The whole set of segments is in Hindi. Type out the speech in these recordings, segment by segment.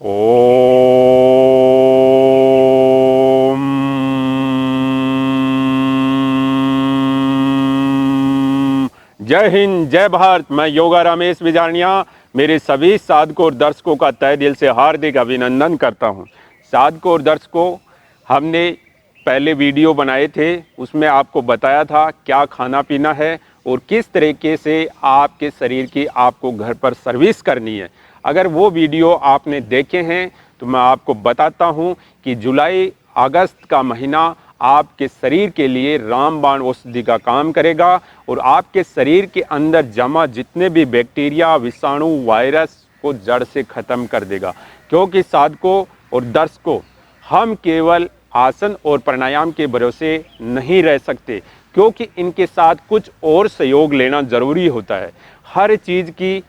ओम। जय हिंद, जय भारत। मैं योगा रमेश बिजारनिया मेरे सभी साधकों और दर्शकों का तहे दिल से हार्दिक अभिनंदन करता हूं। साधकों और दर्शकों, हमने पहले वीडियो बनाए थे, उसमें आपको बताया था क्या खाना पीना है और किस तरीके से आपके शरीर की आपको घर पर सर्विस करनी है। अगर वो वीडियो आपने देखे हैं तो मैं आपको बताता हूं कि जुलाई अगस्त का महीना आपके शरीर के लिए रामबाण औषधि का काम करेगा और आपके शरीर के अंदर जमा जितने भी बैक्टीरिया, विषाणु, वायरस को जड़ से ख़त्म कर देगा। क्योंकि साधकों और दर्शकों, हम केवल आसन और प्राणायाम के भरोसे नहीं रह सकते, क्योंकि इनके साथ कुछ और सहयोग लेना ज़रूरी होता है। हर चीज़ की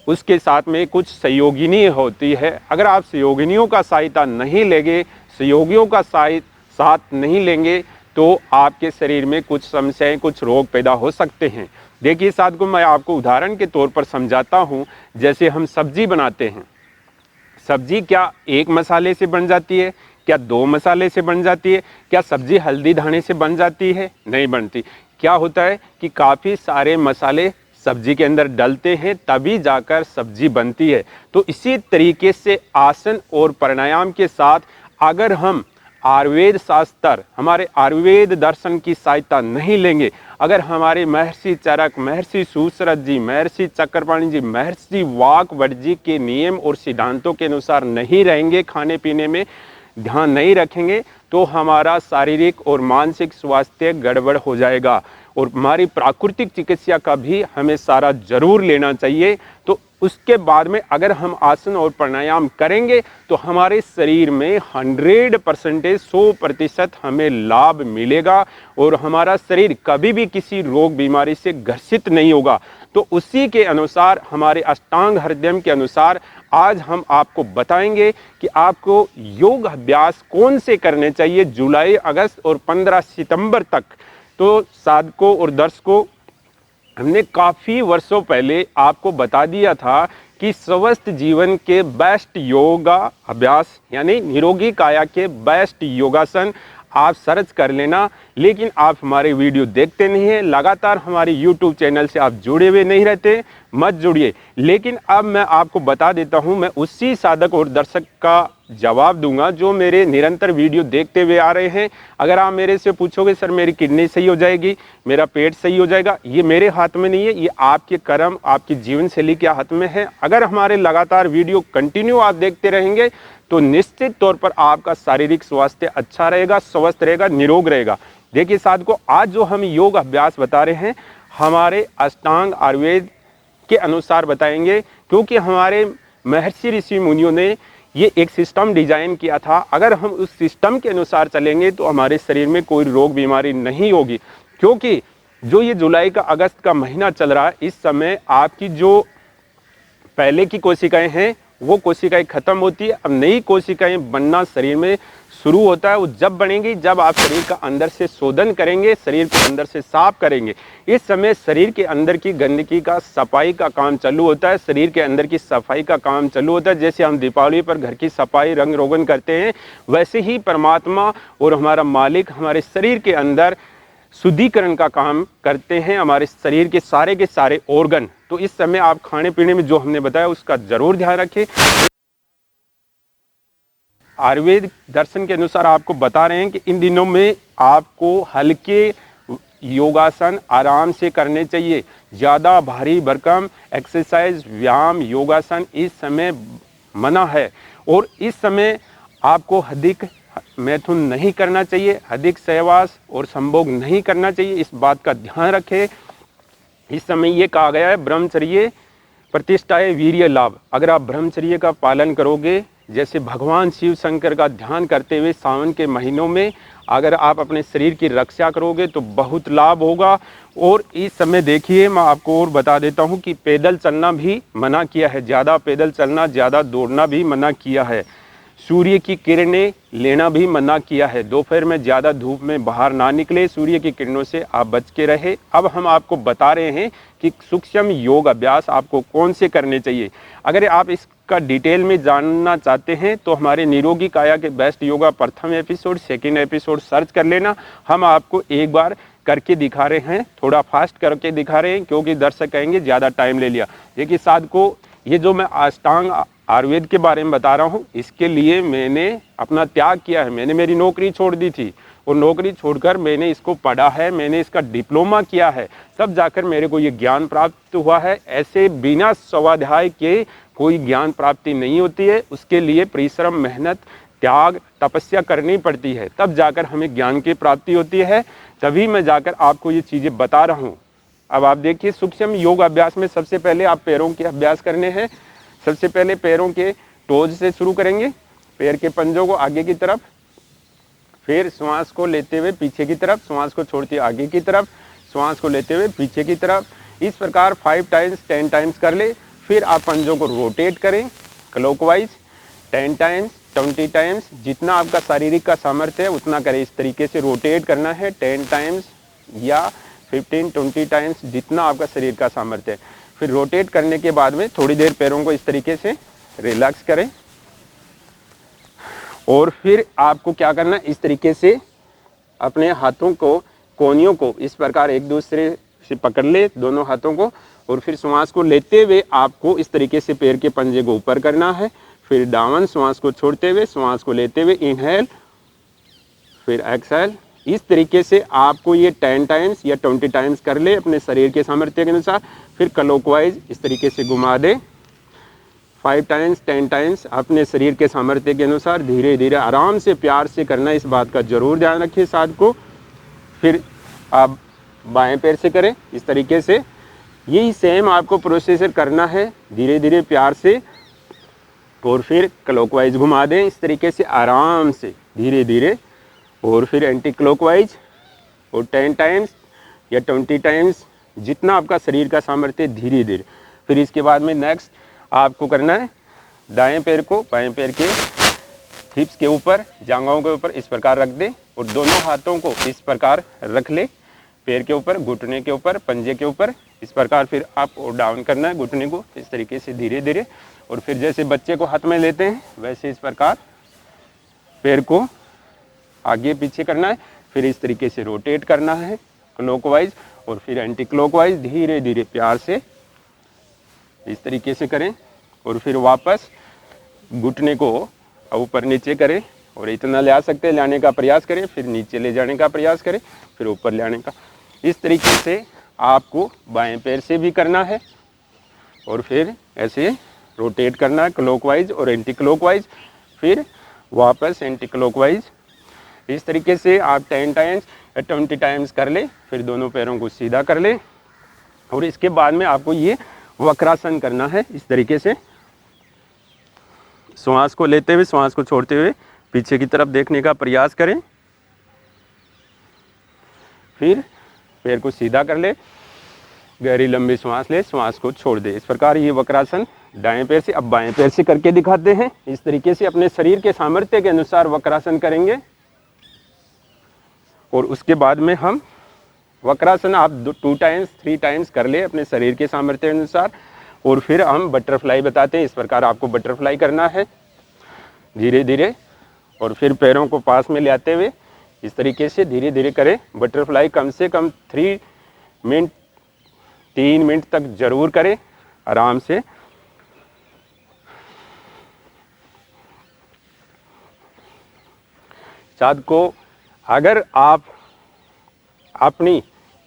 उसके साथ में कुछ सहयोगिनी होती है। अगर आप सहयोगिनियों का सहायता नहीं लेंगे, सहयोगियों का साथ नहीं लेंगे, तो आपके शरीर में कुछ समस्याएं, कुछ रोग पैदा हो सकते हैं। देखिए साथियों, मैं आपको उदाहरण के तौर पर समझाता हूं। जैसे हम सब्जी बनाते हैं, सब्जी क्या एक मसाले से बन जाती है? क्या दो मसाले से बन जाती है? क्या सब्जी हल्दी धाने से बन जाती है? नहीं बनती। क्या होता है कि काफ़ी सारे मसाले सब्जी के अंदर डलते हैं, तभी जाकर सब्जी बनती है। तो इसी तरीके से आसन और प्राणायाम के साथ अगर हम आयुर्वेद शास्त्र, हमारे आयुर्वेद दर्शन की सहायता नहीं लेंगे, अगर हमारे महर्षि चरक, महर्षि सुश्रुत जी, महर्षि चक्रपाणि जी, महर्षि वाकवट जी के नियम और सिद्धांतों के अनुसार नहीं रहेंगे, खाने पीने में ध्यान नहीं रखेंगे, तो हमारा शारीरिक और मानसिक स्वास्थ्य गड़बड़ हो जाएगा। और हमारी प्राकृतिक चिकित्सा का भी हमें सारा जरूर लेना चाहिए। तो उसके बाद में अगर हम आसन और प्राणायाम करेंगे तो हमारे शरीर में 100% हमें लाभ मिलेगा और हमारा शरीर कभी भी किसी रोग बीमारी से ग्रसित नहीं होगा। तो उसी के अनुसार, हमारे अष्टांग हृदय के अनुसार आज हम आपको बताएंगे कि आपको योग अभ्यास कौन से करने चाहिए जुलाई, अगस्त और 15 सितंबर तक। तो साधकों और दर्शकों, हमने काफ़ी वर्षों पहले आपको बता दिया था कि स्वस्थ जीवन के बेस्ट योगा अभ्यास यानी निरोगी काया के बेस्ट योगासन आप सर्च कर लेना। लेकिन आप हमारे वीडियो देखते नहीं हैं, लगातार हमारे YouTube चैनल से आप जुड़े हुए नहीं रहते, मत जुड़िए। लेकिन अब मैं आपको बता देता हूं, मैं उसी साधक और दर्शक का जवाब दूंगा जो मेरे निरंतर वीडियो देखते हुए आ रहे हैं। अगर आप मेरे से पूछोगे सर मेरी किडनी सही हो जाएगी, मेरा पेट सही हो जाएगा, ये मेरे हाथ में नहीं है, ये आपके कर्म, आपकी जीवन शैली के हाथ में है। अगर हमारे लगातार वीडियो कंटिन्यू आप देखते रहेंगे तो निश्चित तौर पर आपका शारीरिक स्वास्थ्य अच्छा रहेगा, स्वस्थ रहेगा, निरोग रहेगा। देखिए साथियों, आज जो हम योग अभ्यास बता रहे हैं हमारे अष्टांग आयुर्वेद के अनुसार बताएंगे, क्योंकि हमारे महर्षि ऋषि मुनियों ने ये एक सिस्टम डिजाइन किया था। अगर हम उस सिस्टम के अनुसार चलेंगे तो हमारे शरीर में कोई रोग बीमारी नहीं होगी। क्योंकि जो ये जुलाई का अगस्त का महीना चल रहा है, इस समय आपकी जो पहले की कोशिकाएं हैं वो कोशिकाएं खत्म होती है, अब नई कोशिकाएं बनना शरीर में शुरू होता है। वो जब बनेंगी जब आप शरीर का अंदर से शोधन करेंगे, शरीर को अंदर से साफ करेंगे। इस समय शरीर के अंदर की गंदगी का सफाई का काम चालू होता है, शरीर के अंदर की सफाई का काम चालू होता है। जैसे हम दीपावली पर घर की सफाई, रंग रोगन करते हैं, वैसे ही परमात्मा और हमारा मालिक हमारे शरीर के अंदर शुद्धिकरण का काम करते हैं, हमारे शरीर के सारे ऑर्गन। तो इस समय आप खाने पीने में जो हमने बताया उसका जरूर ध्यान रखें। आयुर्वेद दर्शन के अनुसार आपको बता रहे हैं कि इन दिनों में आपको हल्के योगासन आराम से करने चाहिए। ज़्यादा भारी भरकम एक्सरसाइज, व्यायाम, योगासन इस समय मना है। और इस समय आपको अधिक मैथुन नहीं करना चाहिए, अधिक सहवास और संभोग नहीं करना चाहिए। इस बात का ध्यान रखें। इस समय ये कहा गया है ब्रह्मचर्य प्रतिष्ठाए वीर्य लाभ। अगर आप ब्रह्मचर्य का पालन करोगे, जैसे भगवान शिव शंकर का ध्यान करते हुए सावन के महीनों में अगर आप अपने शरीर की रक्षा करोगे तो बहुत लाभ होगा। और इस समय देखिए, मैं आपको और बता देता हूँ कि पैदल चलना भी मना किया है, ज़्यादा पैदल चलना, ज़्यादा दौड़ना भी मना किया है। सूर्य की किरणें लेना भी मना किया है। दोपहर में ज़्यादा धूप में बाहर ना निकले, सूर्य की किरणों से आप बच के रहे। अब हम आपको बता रहे हैं कि सूक्ष्म योग अभ्यास आपको कौन से करने चाहिए। अगर आप इसका डिटेल में जानना चाहते हैं तो हमारे निरोगी काया के बेस्ट योगा प्रथम एपिसोड, सेकेंड एपिसोड सर्च कर लेना। हम आपको एक बार करके दिखा रहे हैं, थोड़ा फास्ट करके दिखा रहे हैं क्योंकि दर्शक कहेंगे ज़्यादा टाइम ले लिया। देखिए साथ को ये जो मैं अष्टांग आयुर्वेद के बारे में बता रहा हूँ, इसके लिए मैंने अपना त्याग किया है। मैंने मेरी नौकरी छोड़ दी थी और नौकरी छोड़कर मैंने इसको पढ़ा है, मैंने इसका डिप्लोमा किया है, तब जाकर मेरे को ये ज्ञान प्राप्त हुआ है। ऐसे बिना स्वाध्याय के कोई ज्ञान प्राप्ति नहीं होती है। उसके लिए परिश्रम, मेहनत, त्याग, तपस्या करनी पड़ती है, तब जाकर हमें ज्ञान की प्राप्ति होती है। तभी मैं जाकर आपको ये चीज़ें बता रहा हूँ। अब आप देखिए, सूक्ष्म योग अभ्यास में सबसे पहले आप पैरों के अभ्यास करने हैं। सबसे पहले पैरों के टोज से शुरू करेंगे, पैर के पंजों को आगे की तरफ, फिर श्वास को लेते हुए पीछे की तरफ, श्वास को छोड़ते हुए आगे की तरफ, श्वास को लेते हुए पीछे की तरफ। इस प्रकार 5 टाइम्स 10 टाइम्स कर ले। फिर आप पंजों को रोटेट करें क्लॉकवाइज 10 टाइम्स 20 टाइम्स, जितना आपका शारीरिक का सामर्थ्य है उतना करें। इस तरीके से रोटेट करना है 10 टाइम्स या 15-20 टाइम्स, जितना आपका शरीर का सामर्थ्य है। फिर रोटेट करने के बाद में थोड़ी देर पैरों को इस तरीके से रिलैक्स करें और फिर आपको क्या करना है, इस तरीके से अपने हाथों को, कोहनियों को इस प्रकार एक दूसरे से पकड़ ले, दोनों हाथों को, और फिर श्वास को लेते हुए आपको इस तरीके से पैर के पंजे को ऊपर करना है। फिर डाउन, श्वास को छोड़ते हुए, श्वास को लेते हुए इनहेल, फिर एक्सहेल। इस तरीके से आपको ये 10 टाइम्स या 20 टाइम्स कर ले अपने शरीर के सामर्थ्य के अनुसार। फिर क्लॉकवाइज इस तरीके से घुमा दे 5 टाइम्स 10 टाइम्स अपने शरीर के सामर्थ्य के अनुसार। धीरे धीरे आराम से, प्यार से करना, इस बात का जरूर ध्यान रखिए साथ को। फिर आप बाएं पैर से करें इस तरीके से। यही सेम आपको प्रोसेसर करना है, धीरे धीरे प्यार से, और फिर क्लॉकवाइज घुमा दें इस तरीके से आराम से, धीरे धीरे। और फिर एंटी क्लॉकवाइज और 10 टाइम्स या 20 टाइम्स, जितना आपका शरीर का सामर्थ्य, धीरे धीरे। फिर इसके बाद में नेक्स्ट आपको करना है, दाएं पैर को बाएं पैर के हिप्स के ऊपर, जांघों के ऊपर इस प्रकार रख दें और दोनों हाथों को इस प्रकार रख ले, पैर के ऊपर, घुटने के ऊपर, पंजे के ऊपर इस प्रकार। फिर अप और डाउन करना है घुटने को इस तरीके से धीरे धीरे। और फिर जैसे बच्चे को हाथ में लेते हैं वैसे इस प्रकार पैर को आगे पीछे करना है। फिर इस तरीके से रोटेट करना है क्लॉकवाइज और फिर एंटी क्लॉकवाइज, धीरे धीरे प्यार से इस तरीके से करें। और फिर वापस घुटने को ऊपर नीचे करें और इतना ले आ सकते हैं, लाने का प्रयास करें, फिर नीचे ले जाने का प्रयास करें, फिर ऊपर ले आने का। इस तरीके से आपको बाएं पैर से भी करना है और फिर ऐसे रोटेट करना है क्लॉकवाइज और एंटी क्लॉकवाइज, फिर वापस एंटी क्लॉकवाइज। इस तरीके से आप 10 टाइम्स या 20 टाइम्स कर ले। फिर दोनों पैरों को सीधा कर ले और इसके बाद में आपको ये वक्रासन करना है इस तरीके से। श्वास को लेते हुए, श्वास को छोड़ते हुए पीछे की तरफ देखने का प्रयास करें। फिर पैर को सीधा कर ले, गहरी लंबी श्वास ले, श्वास को छोड़ दे। इस प्रकार ये वक्रासन दाएं पैर से, अब बाएं पैर से करके दिखाते हैं। इस तरीके से अपने शरीर के सामर्थ्य के अनुसार वक्रासन करेंगे और उसके बाद में हम वक्रासन आप 2 टाइम्स 3 टाइम्स कर ले अपने शरीर के सामर्थ्य के अनुसार। और फिर हम बटरफ्लाई बताते हैं, इस प्रकार आपको बटरफ्लाई करना है धीरे धीरे। और फिर पैरों को पास में ले आते हुए इस तरीके से धीरे धीरे करें बटरफ्लाई। कम से कम 3 मिनट तक जरूर करें आराम से। साथ को अगर आप अपनी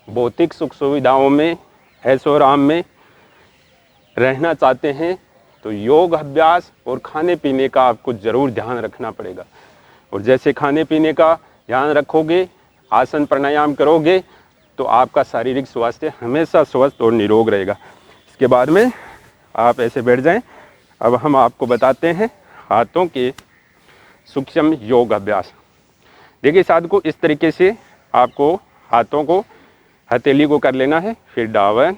भौतिक सुख सुविधाओं में, ऐशो आराम में रहना चाहते हैं तो योग अभ्यास और खाने पीने का आपको ज़रूर ध्यान रखना पड़ेगा। और जैसे खाने पीने का ध्यान रखोगे, आसन प्राणायाम करोगे, तो आपका शारीरिक स्वास्थ्य हमेशा स्वस्थ और निरोग रहेगा। इसके बाद में आप ऐसे बैठ जाएं। अब हम आपको बताते हैं हाथों के सूक्ष्म योग अभ्यास। देखिए साथ को इस तरीके से आपको हाथों को, हथेली को कर लेना है, फिर डावन,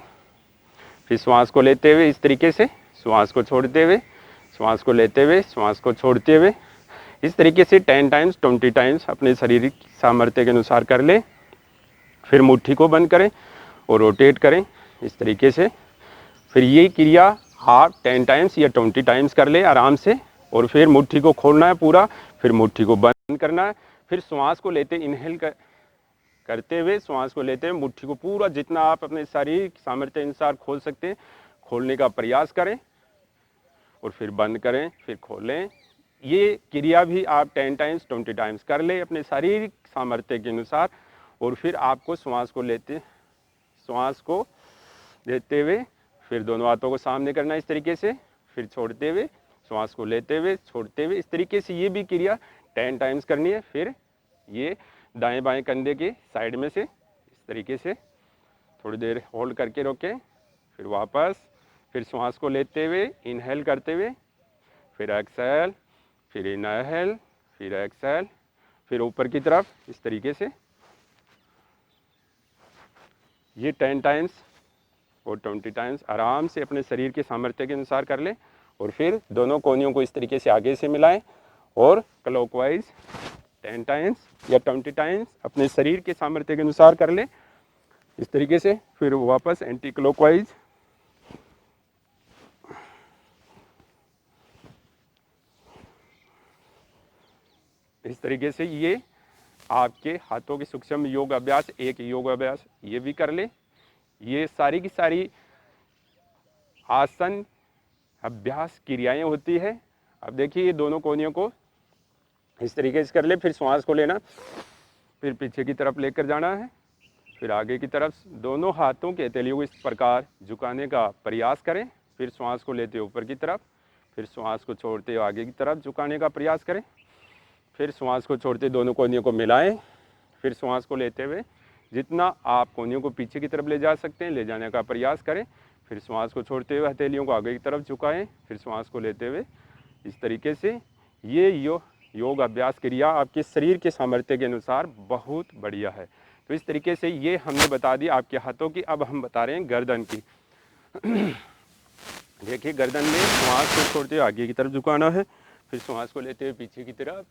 फिर श्वास को लेते हुए इस तरीके से, श्वास को छोड़ते हुए, श्वास को लेते हुए, श्वास को छोड़ते हुए, इस तरीके से 10 टाइम्स 20 टाइम्स अपने शारीरिक सामर्थ्य के अनुसार कर लें। फिर मुट्ठी को बंद करें और रोटेट करें इस तरीके से। फिर ये क्रिया आप 10 टाइम्स या 20 टाइम्स कर लें आराम से, और फिर मुट्ठी को खोलना है पूरा, फिर मुट्ठी को बंद करना है। फिर श्वास को लेते इनहेल करते हुए, श्वास को लेते हुए मुट्ठी को पूरा जितना आप अपने शारीरिक सामर्थ्य अनुसार खोल सकते हैं खोलने का प्रयास करें, और फिर बंद करें, फिर खोलें। ये क्रिया भी आप 10 टाइम्स 20 टाइम्स कर लें अपने शारीरिक सामर्थ्य के अनुसार। और फिर आपको श्वास को लेते हुए फिर दोनों हाथों को सामने करना इस तरीके से, फिर छोड़ते हुए श्वास को लेते हुए छोड़ते हुए इस तरीके से ये भी क्रिया 10 टाइम्स करनी है। फिर ये दाएं बाएं कंधे के साइड में से इस तरीके से थोड़ी देर होल्ड करके रोकें, फिर वापस, फिर श्वास को लेते हुए इनहेल करते हुए, फिर एक्सहेल, फिर इनहेल, फिर एक्सहेल, फिर ऊपर की तरफ इस तरीके से। ये 10 टाइम्स और 20 टाइम्स आराम से अपने शरीर के सामर्थ्य के अनुसार कर लें। और फिर दोनों कोहनियों को इस तरीके से आगे से मिलाएं और क्लॉकवाइज 10 टाइम्स या 20 टाइम्स अपने शरीर के सामर्थ्य के अनुसार कर लें इस तरीके से। फिर वापस एंटी क्लॉकवाइज, इस तरीके से। ये आपके हाथों के सूक्ष्म योग अभ्यास, एक योग अभ्यास ये भी कर ले। ये सारी की सारी आसन अभ्यास क्रियाएं होती है। अब देखिए ये दोनों कोहनियों को इस तरीके से कर ले, फिर श्वास को लेना, फिर पीछे की तरफ लेकर जाना है, फिर आगे की तरफ दोनों हाथों के हथेलियों को इस प्रकार झुकाने का प्रयास करें। फिर श्वास को लेते ऊपर की तरफ, फिर श्वास को छोड़ते हुए आगे की तरफ झुकाने का प्रयास करें, फिर श्वास को छोड़ते दोनों कोहनियों को मिलाएं, फिर श्वास को लेते हुए जितना आप कोहनियों को पीछे की तरफ ले जा सकते हैं ले जाने का प्रयास करें, फिर श्वास को छोड़ते हुए हथेलियों को आगे की तरफ झुकाएं, फिर श्वास को लेते हुए इस तरीके से। ये योग अभ्यास क्रिया आपके शरीर के सामर्थ्य के अनुसार बहुत बढ़िया है। तो इस तरीके से ये हमने बता दी आपके हाथों की। अब हम बता रहे हैं गर्दन की। देखिए गर्दन में श्वास को छोड़ते हुए आगे की तरफ झुकाना है, फिर श्वास को लेते हुए पीछे की तरफ,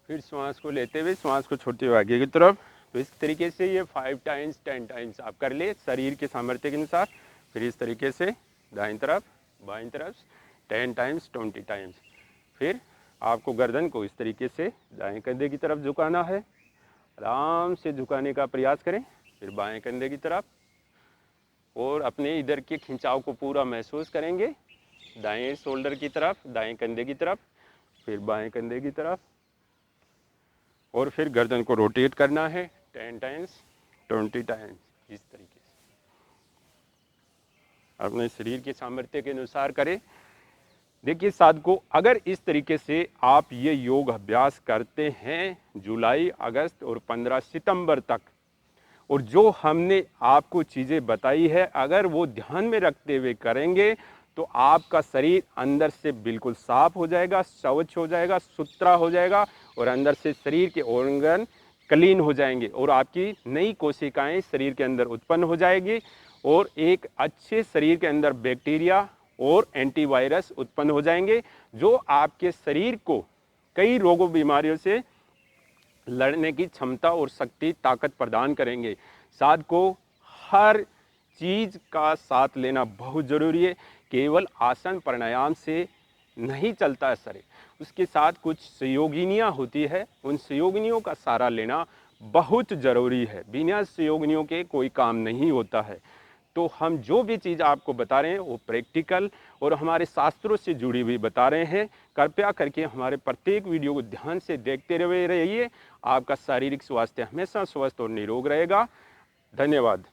फिर श्वास को लेते हुए श्वास को छोड़ते हुए आगे की तरफ। तो इस तरीके से ये 5 टाइम्स 10 टाइम्स आप कर ले शरीर के सामर्थ्य के अनुसार। फिर इस तरीके से दाईं तरफ बाईं तरफ 10 टाइम्स 20 टाइम्स। फिर आपको गर्दन को इस तरीके से दाएं कंधे की तरफ झुकाना है, आराम से झुकाने का प्रयास करें, फिर बाएं कंधे की तरफ, और अपने इधर के खिंचाव को पूरा महसूस करेंगे, दाएं शोल्डर की तरफ, दाएं कंधे की तरफ, फिर बाएं कंधे की तरफ, और फिर गर्दन को रोटेट करना है 10 टाइम्स 20 टाइम्स इस तरीके से। अपने शरीर के सामर्थ्य के अनुसार करें। देखिए साधकों, अगर इस तरीके से आप ये योग अभ्यास करते हैं जुलाई, अगस्त और 15 सितंबर तक, और जो हमने आपको चीज़ें बताई है अगर वो ध्यान में रखते हुए करेंगे तो आपका शरीर अंदर से बिल्कुल साफ हो जाएगा, स्वच्छ हो जाएगा, सुथरा हो जाएगा, और अंदर से शरीर के ऑर्गन क्लीन हो जाएंगे, और आपकी नई कोशिकाएं शरीर के अंदर उत्पन्न हो जाएगी, और एक अच्छे शरीर के अंदर बैक्टीरिया और एंटीवायरस उत्पन्न हो जाएंगे जो आपके शरीर को कई रोगों बीमारियों से लड़ने की क्षमता और शक्ति ताकत प्रदान करेंगे। साधकों, हर चीज़ का साथ लेना बहुत ज़रूरी है। केवल आसन प्राणायाम से नहीं चलता है शरीर, उसके साथ कुछ सहयोगिनियाँ होती है, उन सहयोगिनियों का सहारा लेना बहुत ज़रूरी है। बिना सहयोगिनियों के कोई काम नहीं होता है। तो हम जो भी चीज़ आपको बता रहे हैं वो प्रैक्टिकल और हमारे शास्त्रों से जुड़ी हुई बता रहे हैं। कृपया करके हमारे प्रत्येक वीडियो को ध्यान से देखते रहिए। आपका शारीरिक स्वास्थ्य हमेशा स्वस्थ और निरोग रहेगा। धन्यवाद।